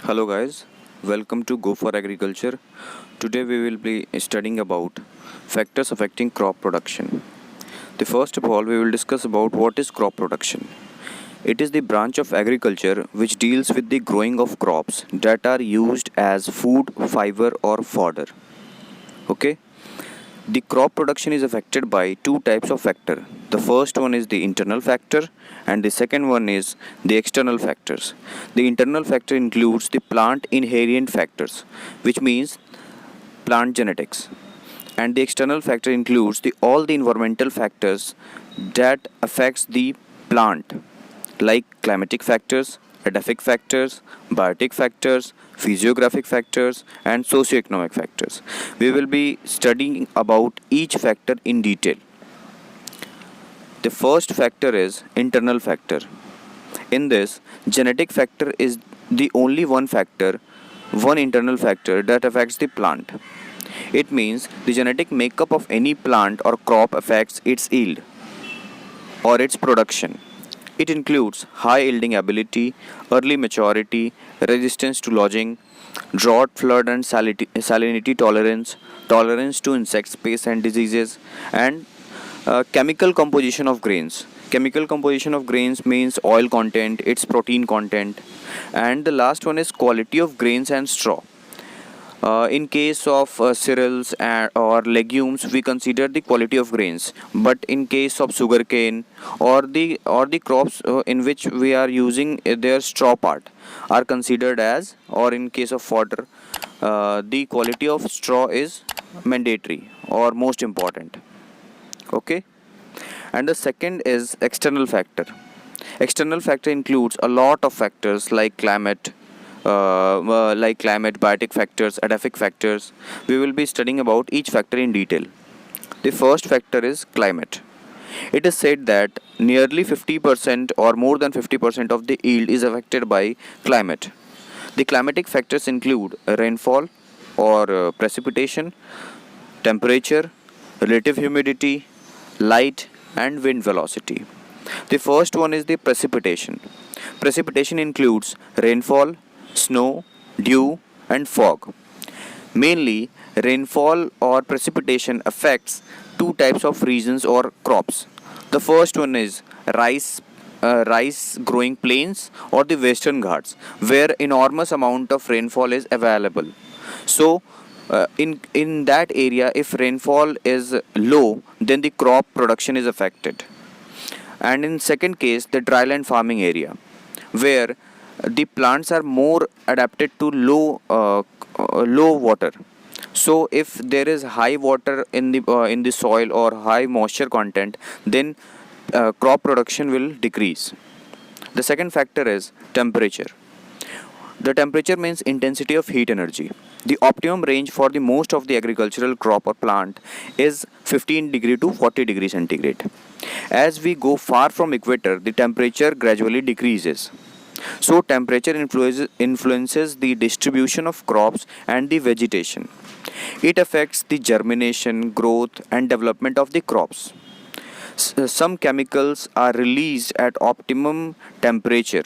Hello guys, welcome to Go for Agriculture. Today we will be studying about factors affecting crop production. The first of all we will discuss about what is crop production. It is the branch of agriculture which deals with the growing of crops that are used as food, fiber or fodder. Okay? The crop production is affected by two types of factor. The first one is the internal factor and the second one is the external factors. The internal factor includes the plant inherent factors, which means plant genetics. And the external factor includes all the environmental factors that affects the plant, like climatic factors, edaphic factors, biotic factors, physiographic factors, and socioeconomic factors. We will be studying about each factor in detail. The first factor is internal factor. In this, genetic factor is the only one internal factor that affects the plant. It means the genetic makeup of any plant or crop affects its yield or its production. It includes high yielding ability, early maturity, resistance to lodging, drought, flood and salinity tolerance, tolerance to insect pests and diseases, and chemical composition of grains. Chemical composition of grains means oil content, its protein content, and the last one is quality of grains and straw. In case of cereals or legumes, we consider the quality of grains. But in case of sugarcane or the crops in which we are using their straw part are considered as, or in case of fodder, the quality of straw is mandatory or most important. Okay, and the second is external factor. External factor includes a lot of factors like climate, biotic factors, edaphic factors. We will be studying about each factor in detail. The first factor is climate. It is said that nearly 50% or more than 50% of the yield is affected by climate. The climatic factors include rainfall or precipitation, temperature, relative humidity, light, and wind velocity. The first one is the precipitation. Precipitation includes rainfall, snow, dew, and fog. Mainly, rainfall or precipitation affects two types of regions or crops. The first one is rice growing plains or the western ghats, where enormous amount of rainfall is available. So, in that area, if rainfall is low, then the crop production is affected. And in second case, the dryland farming area, where the plants are more adapted to low water. So if there is high water in the soil or high moisture content, then crop production will decrease. The second factor is temperature. The temperature means intensity of heat energy. The optimum range for the most of the agricultural crop or plant is 15 degree to 40 degree centigrade. As we go far from equator, the temperature gradually decreases. So temperature influences the distribution of crops and the vegetation. It affects the germination, growth, and development of the crops. Some chemicals are released at optimum temperature.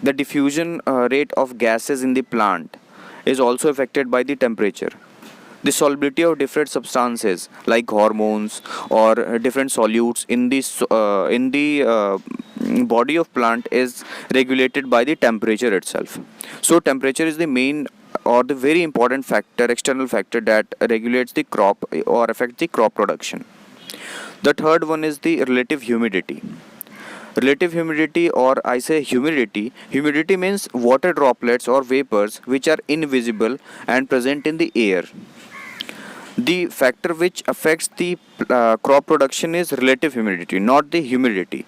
The diffusion rate of gases in the plant is also affected by the temperature. The solubility of different substances like hormones or different solutes in the body of plant is regulated by the temperature itself. So temperature is the main or the very important factor, external factor, that regulates the crop or affects the crop production. The third one is the relative humidity. Relative humidity, or I say humidity means water droplets or vapors which are invisible and present in the air. The factor which affects the crop production is relative humidity, not the humidity.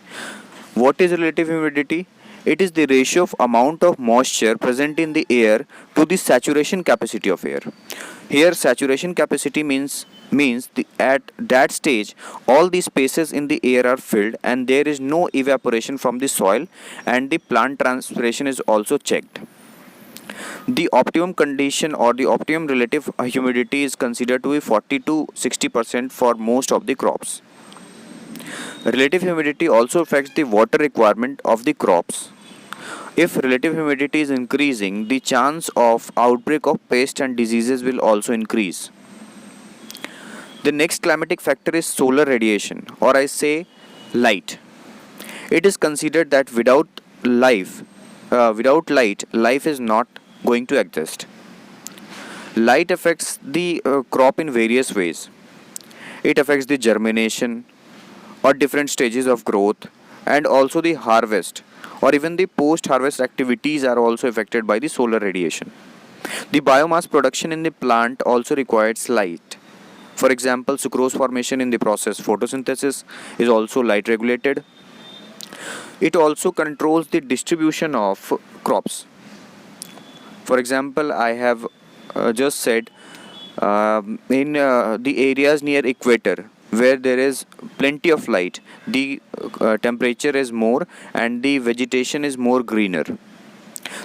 What is relative humidity? It is the ratio of amount of moisture present in the air to the saturation capacity of air. Here saturation capacity means at that stage all the spaces in the air are filled and there is no evaporation from the soil, and the plant transpiration is also checked. The optimum condition or the optimum relative humidity is considered to be 40 to 60% for most of the crops. Relative humidity also affects the water requirement of the crops. If relative humidity is increasing, the chance of outbreak of pests and diseases will also increase. The next climatic factor is solar radiation, or I say light. It is considered that without light, life is not going to exist. Light affects the crop in various ways. It affects the germination or different stages of growth, and also the harvest or even the post harvest activities are also affected by the solar radiation. The biomass production in the plant also requires light. For example, sucrose formation in the process photosynthesis is also light regulated. It also controls the distribution of crops. For example, I have just said in the areas near equator where there is plenty of light, the temperature is more and the vegetation is more greener.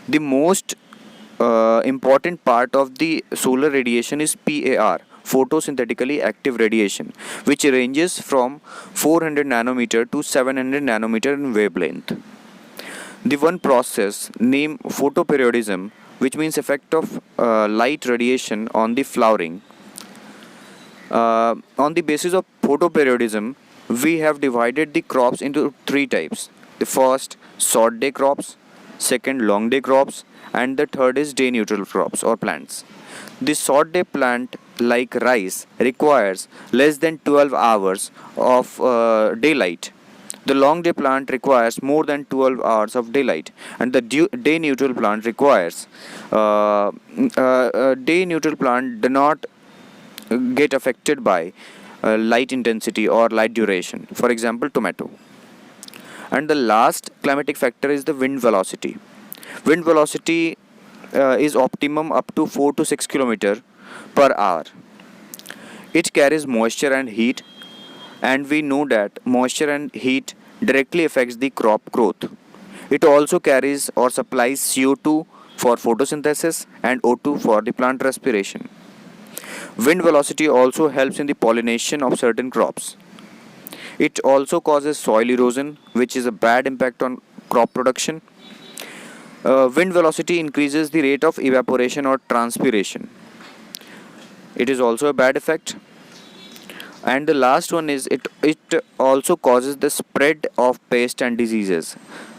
The most important part of the solar radiation is PAR, photosynthetically active radiation, which ranges from 400 nanometer to 700 nanometer in wavelength. The one process named photoperiodism, which means effect of light radiation on the flowering. On the basis of photoperiodism, we have divided the crops into three types. The first, short day crops, second, long day crops, and the third is day neutral crops or plants. The short day plant like rice requires less than 12 hours of daylight. The long day plant requires more than 12 hours of daylight, and the day neutral plant requires day neutral plant do not get affected by light intensity or light duration. For example, tomato. And the last climatic factor is the wind velocity. Wind velocity is optimum up to 4 to 6 kilometer per hour. It carries moisture and heat, and we know that moisture and heat directly affects the crop growth. It also carries or supplies CO2 for photosynthesis and O2 for the plant respiration. Wind velocity also helps in the pollination of certain crops. It also causes soil erosion, which is a bad impact on crop production. Wind velocity increases the rate of evaporation or transpiration. It is also a bad effect. And the last one is it also causes the spread of pests and diseases.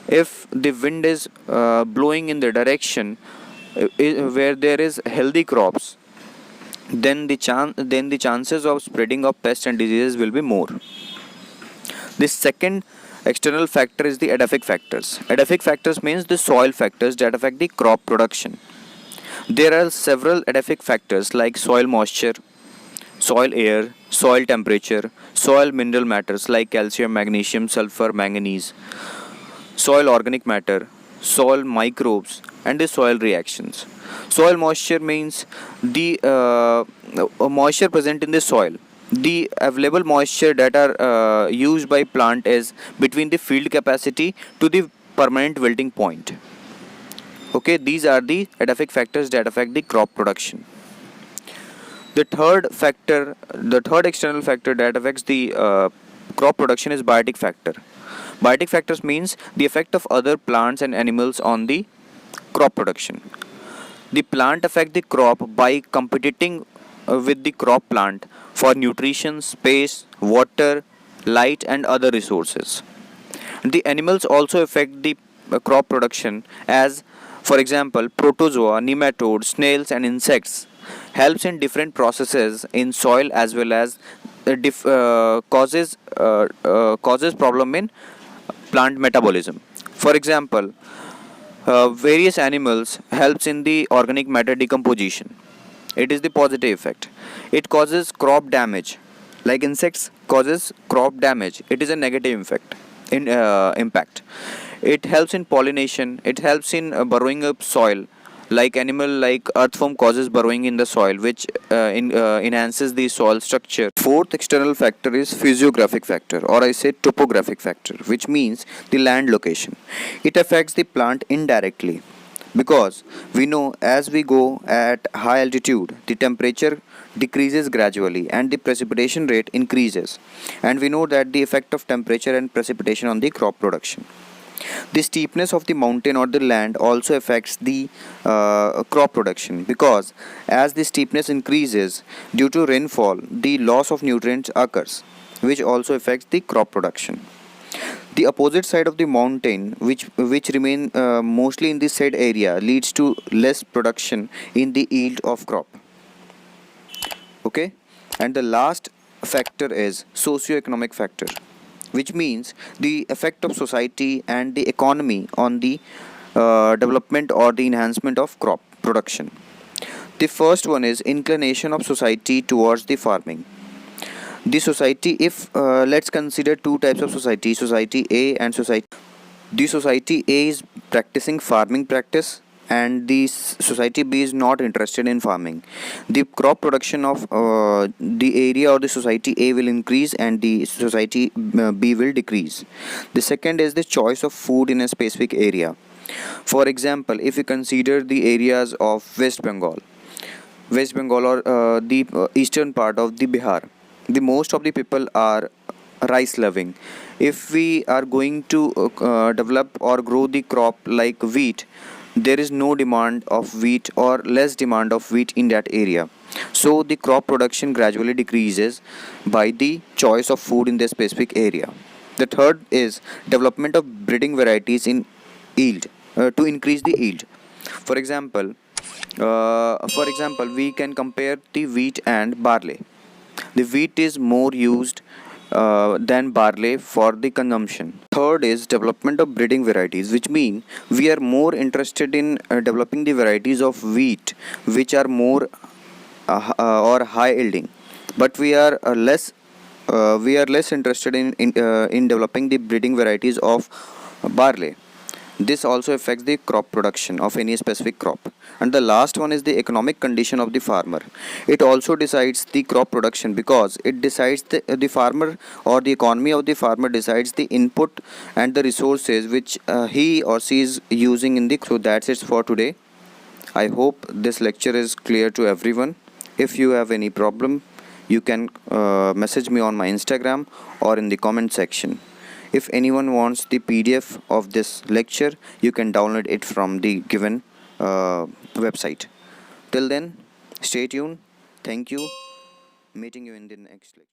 If the wind is blowing in the direction where there is healthy crops, then the chances of spreading of pests and diseases will be more. The second external factor is the edaphic factors. Edaphic factors means the soil factors that affect the crop production. There are several edaphic factors like soil moisture, soil air, soil temperature, soil mineral matters like calcium, magnesium, sulfur, manganese, soil organic matter, soil microbes, and the soil reactions. Soil moisture means the moisture present in the soil. The available moisture that are used by plant is between the field capacity to the permanent wilting point. Okay, these are the edaphic factors that affect the crop production. The third external factor that affects the crop production is biotic factor. Biotic factors means the effect of other plants and animals on the crop production. The plant affect the crop by competing with the crop plant for nutrition, space, water, light, and other resources. The animals also affect the crop production as, for example, protozoa, nematodes, snails, and insects helps in different processes in soil as well as causes problem in plant metabolism. For example, various animals helps in the organic matter decomposition. It is the positive effect. It causes crop damage, like insects causes crop damage. It is a negative effect in impact. It helps in pollination. It helps in burrowing up soil, like animal like earthworm causes burrowing in the soil, which enhances the soil structure. Fourth external factor is physiographic factor, or I say topographic factor, which means the land location. It affects the plant indirectly, because we know as we go at high altitude the temperature decreases gradually and the precipitation rate increases, and we know that the effect of temperature and precipitation on the crop production. The steepness of the mountain or the land also affects the crop production, because as the steepness increases due to rainfall, the loss of nutrients occurs, which also affects the crop production. The opposite side of the mountain, which remain mostly in the said area, leads to less production in the yield of crop. Okay, and the last factor is socio-economic factor, which means the effect of society and the economy on the development or the enhancement of crop production. The first one is inclination of society towards the farming. The society, if let's consider two types of society, society A and society. The society A is practicing farming practice, and the society B is not interested in farming. The crop production of the area or the society A will increase, and the society B will decrease. The second is the choice of food in a specific area. For example, if you consider the areas of West Bengal or the eastern part of the Bihar, the most of the people are rice loving. If we are going to develop or grow the crop like wheat, there is no demand of wheat or less demand of wheat in that area, so the crop production gradually decreases by the choice of food in the specific area. The third is development of breeding varieties in yield, to increase the yield. For example, we can compare the wheat and barley. The wheat is more used than barley for the consumption. Third is development of breeding varieties, which mean we are more interested in developing the varieties of wheat which are more or high yielding, but we are less interested in developing the breeding varieties of barley. This also affects the crop production of any specific crop. And the last one is the economic condition of the farmer. It also decides the crop production, because it decides the farmer, or the economy of the farmer decides the input and the resources which he or she is using in the. So that's it for today. I hope this lecture is clear to everyone. If you have any problem, you can message me on my Instagram or in the comment section. If anyone wants the PDF of this lecture, you can download it from the given website. Till then, stay tuned. Thank you. Meeting you in the next lecture.